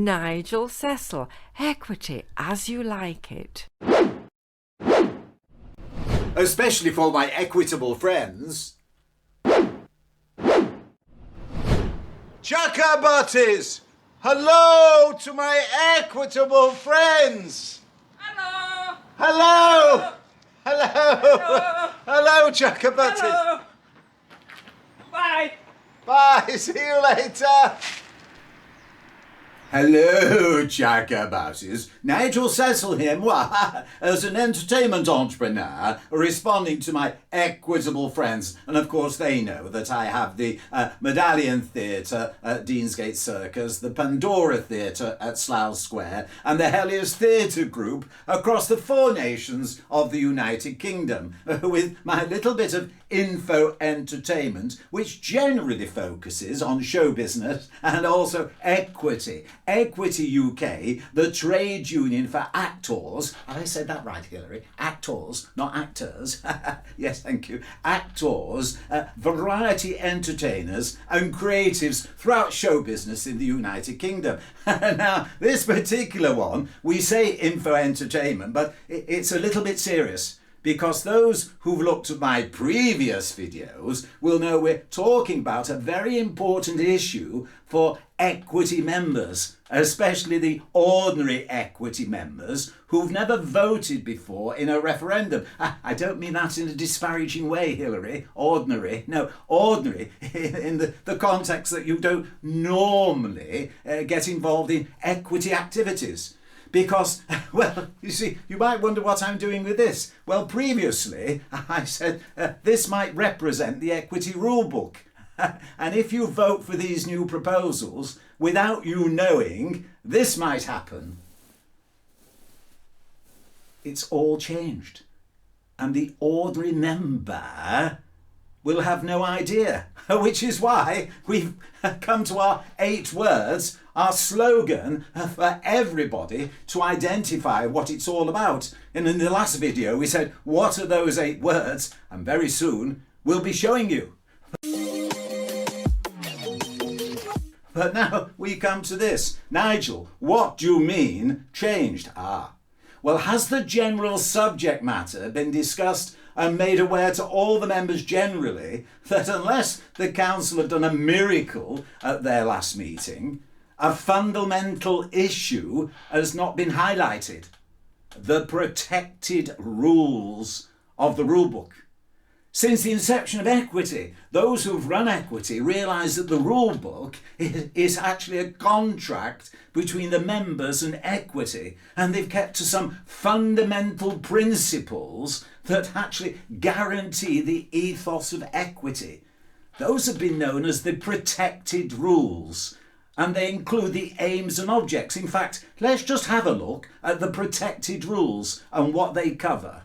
Nigel Cecil, equity as you like it. Especially for my equitable friends. Chaka butties! Hello to my equitable friends! Hello! Hello! Hello! Hello! Hello, Chaka butties! Hello! Bye! Bye, see you later! Hello, Jackabuses. Nigel Cecil here, moi, as an entertainment entrepreneur, responding to my equitable friends. And of course they know that I have the Medallion Theatre at Deansgate Circus, the Pandora Theatre at Slough Square, and the Helios Theatre Group across the 4 nations of the United Kingdom, with my little bit of info entertainment, which generally focuses on show business and also equity. Equity UK, the trade union for actors. Have I said that right, Hilary? Actors, not actors. Yes, thank you. Actors, variety entertainers and creatives throughout show business in the United Kingdom. Now, this particular one, we say info entertainment, but it's a little bit serious. Because those who've looked at my previous videos will know we're talking about a very important issue for equity members, especially the ordinary equity members who've never voted before in a referendum. I don't mean that in a disparaging way, Hilary. Ordinary. No, ordinary in the context that you don't normally get involved in equity activities. Because, well, you see, you might wonder what I'm doing with this. Well, previously, I said this might represent the equity rulebook. And if you vote for these new proposals, without you knowing, this might happen. It's all changed. And the ordinary member will have no idea, which is why we've come to our 8 words, our slogan for everybody to identify what it's all about. And in the last video we said, what are those 8 words? And very soon we'll be showing you. But now we come to this. Nigel, what do you mean changed? Well, has the general subject matter been discussed and made aware to all the members generally that unless the council have done a miracle at their last meeting, a fundamental issue has not been highlighted? The protected rules of the rulebook. Since the inception of equity, those who've run equity realise that the rulebook is actually a contract between the members and equity, and they've kept to some fundamental principles that actually guarantee the ethos of equity. Those have been known as the protected rules, and they include the aims and objects. In fact, let's just have a look at the protected rules and what they cover.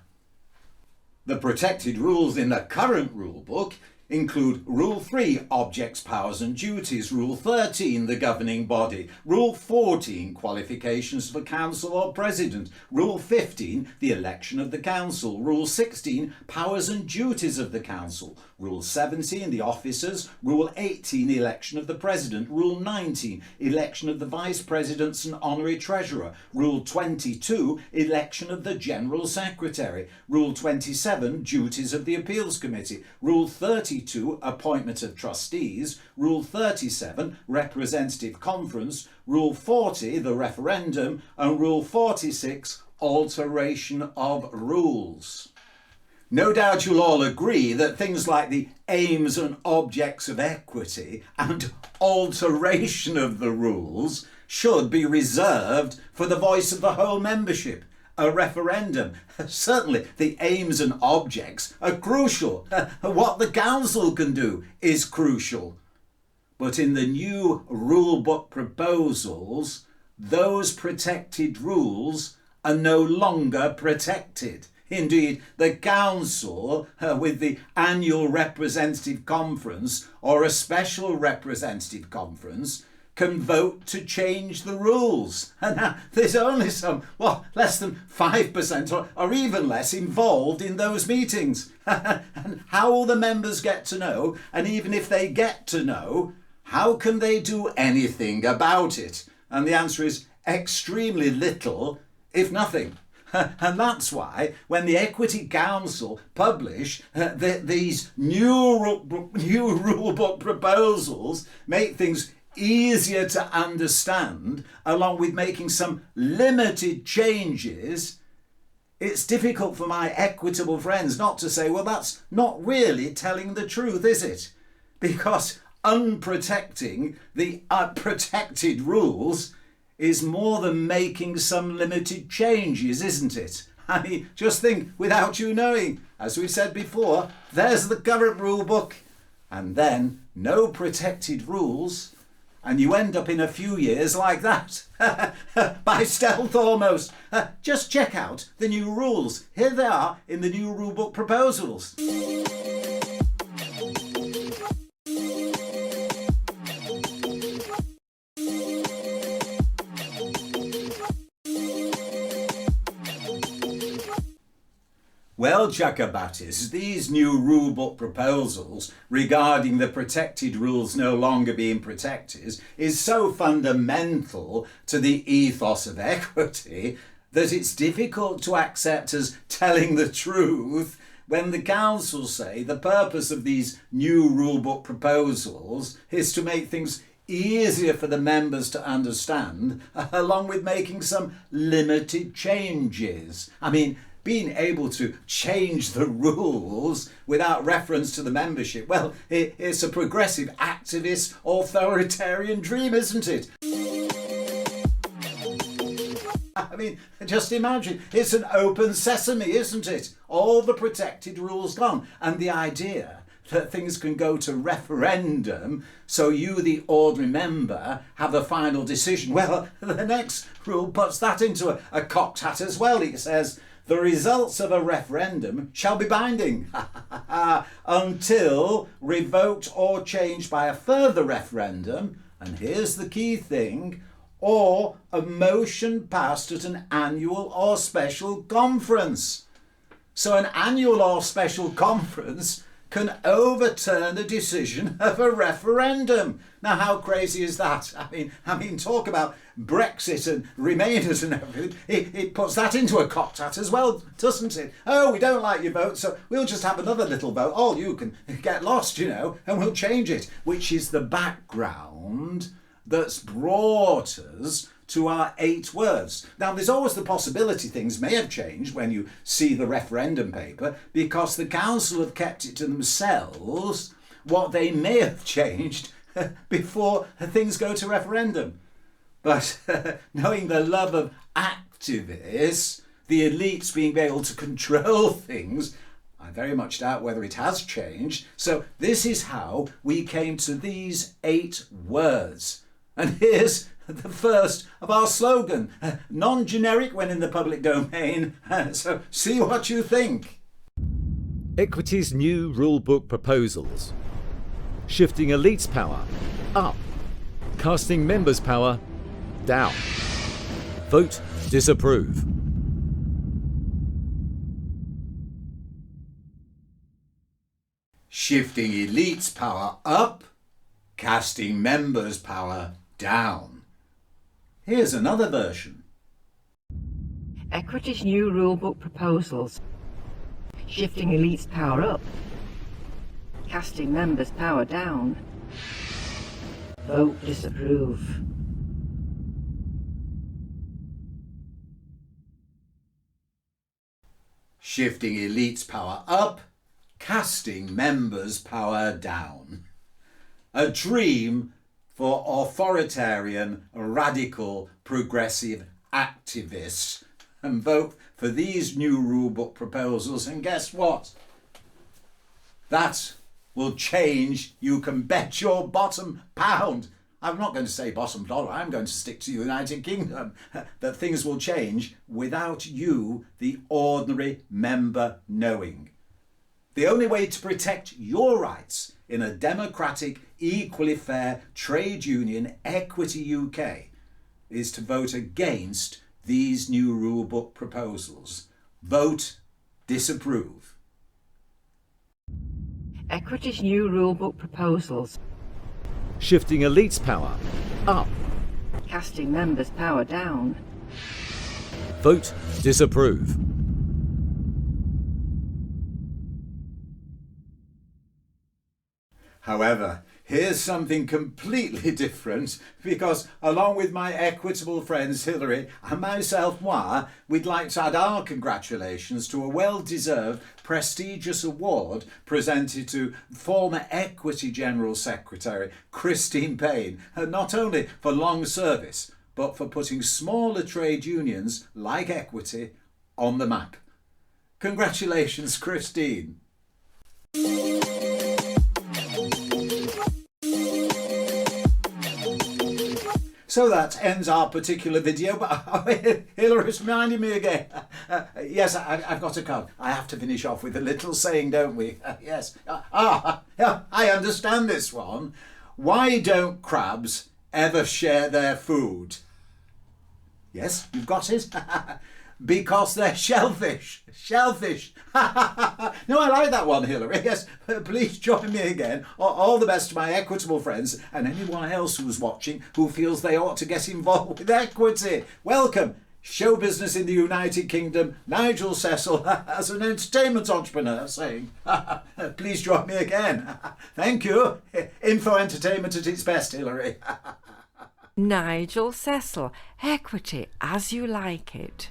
The protected rules in the current rulebook include Rule 3, Objects, Powers and Duties, Rule 13, the governing body, Rule 14, Qualifications for Council or President, Rule 15, the election of the Council, Rule 16, Powers and Duties of the Council, Rule 17, the officers, Rule 18, the election of the President, Rule 19, election of the Vice Presidents and Honorary Treasurer, Rule 22, election of the General Secretary, Rule 27, duties of the Appeals Committee, Rule 32, appointment of trustees, Rule 37, representative conference, Rule 40, the referendum, and Rule 46, alteration of rules. No doubt you'll all agree that things like the aims and objects of equity and alteration of the rules should be reserved for the voice of the whole membership. A referendum. Certainly the aims and objects are crucial. What the council can do is crucial. But in the new rulebook proposals, those protected rules are no longer protected. Indeed, the council, with the annual representative conference or a special representative conference, can vote to change the rules. And now there's only less than 5% or even less involved in those meetings. And how will the members get to know? And even if they get to know, how can they do anything about it? And the answer is extremely little, if nothing. And that's why when the Equity Council publish these new rule book proposals, make things easier to understand, along with making some limited changes, it's difficult for my equitable friends not to say, well, that's not really telling the truth, is it? Because unprotecting the protected rules is more than making some limited changes, isn't it? I mean, just think, without you knowing, as we've said before, there's the current rule book, and then no protected rules, and you end up in a few years like that, by stealth almost. Just check out the new rules. Here they are in the new rule book proposals. Well, Chuckabatties, these new rulebook proposals regarding the protected rules no longer being protected is so fundamental to the ethos of equity that it's difficult to accept as telling the truth when the council say the purpose of these new rulebook proposals is to make things easier for the members to understand, along with making some limited changes. I mean, being able to change the rules without reference to the membership, well, it's a progressive, activist, authoritarian dream, isn't it? I mean, just imagine, it's an open sesame, isn't it? All the protected rules gone. And the idea that things can go to referendum so you, the ordinary member, have a final decision. Well, the next rule puts that into a cocked hat as well. It says, the results of a referendum shall be binding until revoked or changed by a further referendum, and here's the key thing, or a motion passed at an annual or special conference. So an annual or special conference can overturn a decision of a referendum. Now, how crazy is that? I mean, talk about Brexit and Remainers and everything. It puts that into a cocked hat as well, doesn't it? Oh, we don't like your vote, so we'll just have another little vote. All you can get lost, and we'll change it, which is the background that's brought us to our 8 words. Now, there's always the possibility things may have changed when you see the referendum paper, because the council have kept it to themselves what they may have changed before things go to referendum. But knowing the love of activists, the elites being able to control things, I very much doubt whether it has changed. So this is how we came to these 8 words. And here's the first of our slogan, non-generic when in the public domain, so see what you think. Equity's new rulebook proposals. Shifting elites' power up, casting members' power down. Vote disapprove. Shifting elites' power up, casting members' power down. Here's another version. Equity's new rulebook proposals. Shifting elites' power up. Casting members' power down. Vote disapprove. Shifting elites' power up, casting members' power down. A dream for authoritarian, radical, progressive activists. And vote for these new rulebook proposals, and guess what? That will change, you can bet your bottom pound. I'm not going to say bottom dollar, I'm going to stick to the United Kingdom, that things will change without you, the ordinary member, knowing. The only way to protect your rights in a democratic, equally fair trade union, Equity UK, is to vote against these new rulebook proposals. Vote disapprove. Equity's new rulebook proposals. Shifting elites' power up, casting members' power down. Vote disapprove. However, here's something completely different, because along with my equitable friends Hilary and myself, moi, we'd like to add our congratulations to a well-deserved, prestigious award presented to former Equity General Secretary Christine Payne, not only for long service, but for putting smaller trade unions like Equity on the map. Congratulations, Christine. So that ends our particular video, but Hilary's reminding me again. Yes, I've got a card. I have to finish off with a little saying, don't we? Yes. I understand this one. Why don't crabs ever share their food? Yes, you've got it? Because they're shellfish. Shellfish. No, I like that one, Hilary. Yes, please join me again. All the best to my equitable friends and anyone else who's watching who feels they ought to get involved with equity. Welcome. Show business in the United Kingdom. Nigel Cecil, as an entertainment entrepreneur, saying, please join me again. Thank you. Info entertainment at its best, Hilary. Nigel Cecil, equity as you like it.